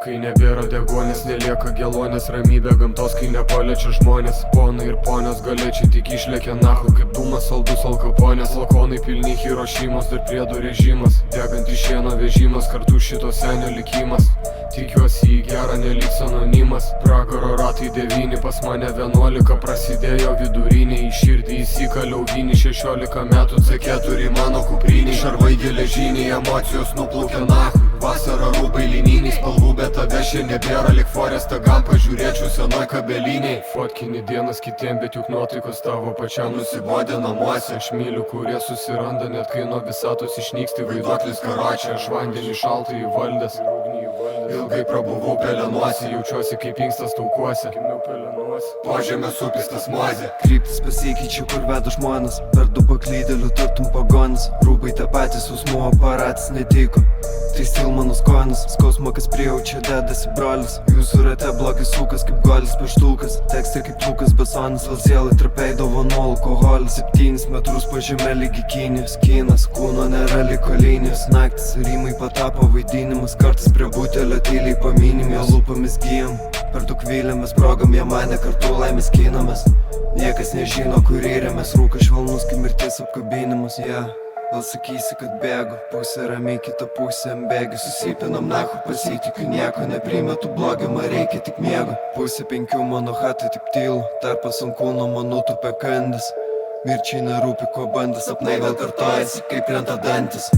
Kai nebėra degonės, nelieka gelonės, ramybė gamtos, kai nepaliečia žmonės. Ponai ir ponios galėčiai tik išlėkė nahu, kaip dūmas saldus alkaponės. Lakonai pilni Hirošimos, dar priedo režimas, degant iš šieno vežimas, kartu šito senio likimas. Tikiuosi į gerą neliks anonimas. Pragaro ratai 9, pas mane 11. Prasidėjo viduriniai, į širdį įsikaliau vinį. 16 metų C4 mano kuprinį. Šarvai geležiniai, emocijos nuplaukė nahu. Vasara rūbai lininiai, spalvų bet tave šiandien nebėra. Lik Forestą Gam pažiūrėčiau senoj kabeliniai. Fotkini dienas kitiem, bet juk nuotaikos tavo pačiam nusibodė namuose. Aš myliu, kurie susiranda, net kai nuo visatos išnyksti vaiduoklis karočią. Aš vandenį šaltai įvaldęs, ilgai prabuvau pelenuose, jaučiuosi kaip inkstas taukuose. Požemė supistas mozė. Kryptis pasikeičia, kur veda žmonės, per du paklydėlių tartum pagonis. Rūbai tą patys, jausmų aparatas netiko, tai stil mano skonis. Skausmo, kas prijaučia, dedasi brolis. Jūsų rate blogai sukas kaip golis peštukas. Tekstai kaip Lukas Besonis, vėl sielai trapiai dovanų alkoholis. 7 metrus pažemė lygi Kinijos kinas, kūno nėra liko linijos. Naktis rymai patapo vaidinimas, kartais prie butelio tyliai paminimi. Jo lūpomis gyjam, per daug vylėmės, brogam jie mane kartu laimės kinamės. Niekas nežino, kur įrėmės, rūkas švelnus kaip mirties apkabinimas. Gal sakysi, kad bėgu, pusė ramiai, kita pusė ant bėgių. Susipinam nahu, pasitikiu nieko, neprimetu blogio, man reikia tik miego. Pusė 5 mano hatai tik tylu, tarpas ant kūno man nutupė kandis. Mirčiai nerūpi, ko bandęs, sapnai vėl kartojasi, kaip krenta dantis.